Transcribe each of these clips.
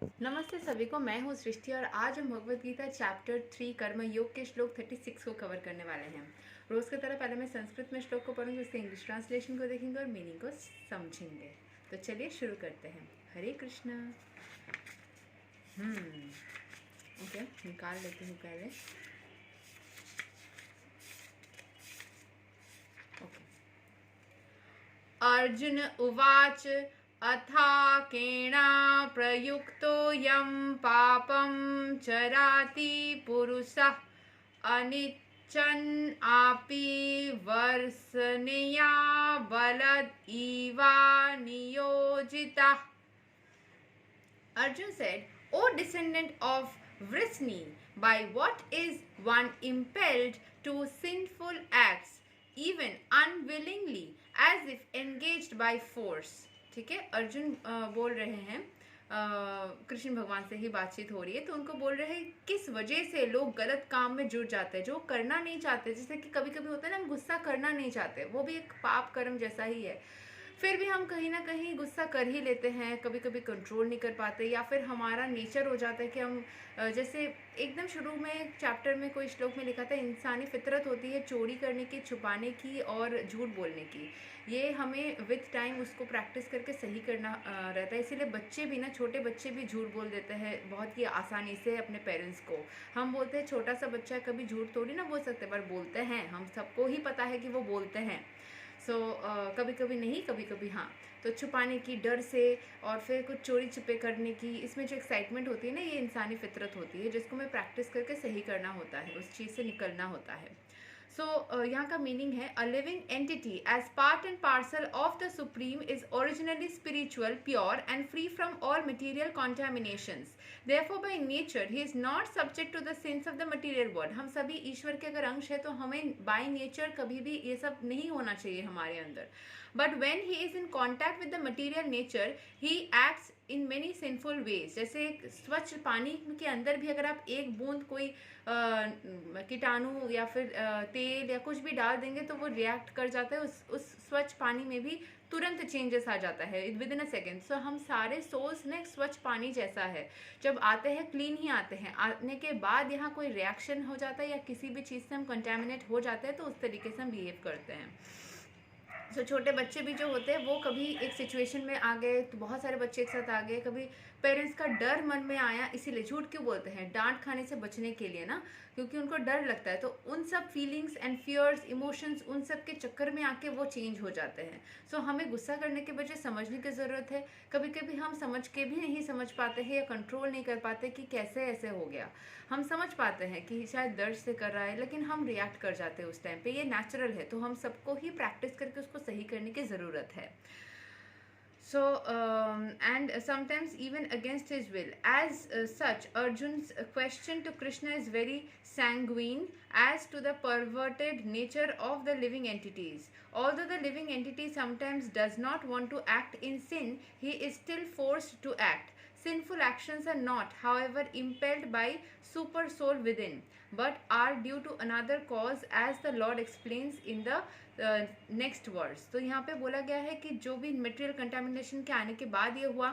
नमस्ते सभी को, मैं हूँ सृष्टि और आज हम भगवद गीता चैप्टर 3 कर्म योग के श्लोक 36 को कवर करने वाले हैं। रोज की तरह पहले मैं संस्कृत में श्लोक को पढ़ूंगी, उसके इंग्लिश ट्रांसलेशन को देखेंगे और मीनिंग को समझेंगे। तो चलिए शुरू करते हैं। हरे कृष्णा। ओके, निकाल लेती हूँ पहले। ओके। अर्जुन उवाच अथाकेणा प्रयुक्तो यं पापं चराति पुरुषः अनिच्छन् आपि वर्षणया बलद Eva नियोजितः. Arjun said, O descendant of Vrisni, by what is one impelled to sinful acts, even unwillingly, as if engaged by force? ठीक है, अर्जुन बोल रहे हैं, कृष्ण भगवान से ही बातचीत हो रही है, तो उनको बोल रहे हैं किस वजह से लोग गलत काम में जुड़ जाते हैं जो करना नहीं चाहते। जैसे कि कभी कभी होता है ना, हम गुस्सा करना नहीं चाहते, वो भी एक पाप कर्म जैसा ही है, फिर भी हम कहीं ना कहीं गुस्सा कर ही लेते हैं, कभी कभी कंट्रोल नहीं कर पाते, या फिर हमारा नेचर हो जाता है कि हम जैसे एकदम शुरू में चैप्टर में कोई श्लोक में लिखा था, इंसानी फितरत होती है चोरी करने की, छुपाने की और झूठ बोलने की। ये हमें विथ टाइम उसको प्रैक्टिस करके सही करना रहता है। इसीलिए बच्चे भी ना, छोटे बच्चे भी झूठ बोल देते हैं बहुत ही आसानी से अपने पेरेंट्स को। हम बोलते हैं छोटा सा बच्चा कभी झूठ थोड़ी ना बोल सकते, पर बोलते हैं, हम सबको ही पता है कि वो बोलते हैं। कभी कभी नहीं, कभी कभी हाँ। तो छुपाने की, डर से, और फिर कुछ चोरी छिपे करने की, इसमें जो एक्साइटमेंट होती है ना, ये इंसानी फितरत होती है जिसको हमें प्रैक्टिस करके सही करना होता है, उस चीज़ से निकलना होता है। यहाँ का मीनिंग है, a living entity as part and parcel of the supreme is originally spiritual, pure and free from all material contaminations. Therefore by nature he is not subject to the sins of the material world. हम सभी ईश्वर के अगर अंश है तो हमें by nature कभी भी ये सब नहीं होना चाहिए हमारे अंदर। But when he is in contact with the material nature, he acts in many sinful ways. जैसे स्वच्छ पानी के अंदर भी अगर आप एक बूंद कोई कीटाणु या फिर तेल या कुछ भी डाल देंगे तो वो रिएक्ट कर जाता है, उस स्वच्छ पानी में भी तुरंत चेंजेस आ जाता है विद इन अ सेकेंड। सो हम सारे सोल्स ने स्वच्छ पानी जैसा है, जब आते हैं क्लीन ही आते हैं, आने के बाद यहाँ कोई रिएक्शन हो जाता है या किसी भी चीज़ से हम कंटेमिनेट हो जाते हैं तो उस तरीके से हम बिहेव करते हैं। छोटे बच्चे भी जो होते हैं वो कभी एक सिचुएशन में आ गए, तो बहुत सारे बच्चे एक साथ आ गए, कभी पेरेंट्स का डर मन में आया, इसीलिए झूठ क्यों बोलते हैं, डांट खाने से बचने के लिए ना, क्योंकि उनको डर लगता है। तो उन सब फीलिंग्स एंड फियर्स, इमोशंस, उन सब के चक्कर में आके वो चेंज हो जाते हैं। हमें गुस्सा करने के बजाय समझने की ज़रूरत है। कभी कभी हम समझ के भी नहीं समझ पाते हैं या कंट्रोल नहीं कर पाते कि कैसे ऐसे हो गया। हम समझ पाते हैं कि शायद दर्द से कर रहा है, लेकिन हम रिएक्ट कर जाते हैं उस टाइम पे, ये नेचुरल है। तो हम सबको ही प्रैक्टिस करके उसको सही करने की ज़रूरत है। And sometimes even against his will. As such, Arjun's question to Krishna is very sanguine as to the perverted nature of the living entities. Although the living entity sometimes does not want to act in sin, he is still forced to act. Sinful actions are not, however, impelled by super soul within, but are due to another cause, as the Lord explains in the next words. तो यहाँ पे बोला गया है कि जो भी material contamination के आने के बाद ये हुआ।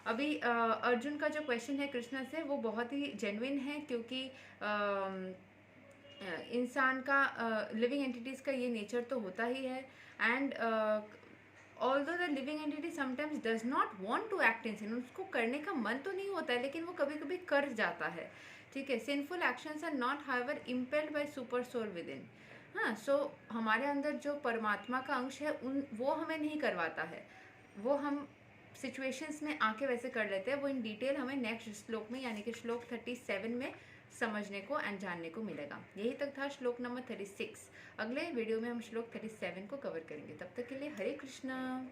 अभी अर्जुन का जो क्वेश्चन है कृष्णा से, वो बहुत ही जेन्युइन है, क्योंकि इंसान का लिविंग एंटिटीज़ का ये नेचर तो होता ही है। And although the living entity sometimes does not want to act in sin, उसको करने का मन तो नहीं होता है, लेकिन वो कभी कभी कर जाता है। ठीक है, sinful actions are not however impelled by super soul within. हाँ, हमारे अंदर जो परमात्मा का अंश है वो हमें नहीं करवाता है, वो हम सिचुएशंस में आके वैसे कर लेते हैं। वो इन डिटेल हमें नेक्स्ट श्लोक में, यानी कि श्लोक 37 में समझने को एंड जानने को मिलेगा। यही तक था श्लोक नंबर 36। अगले वीडियो में हम श्लोक 37 को कवर करेंगे। तब तक के लिए हरे कृष्णा।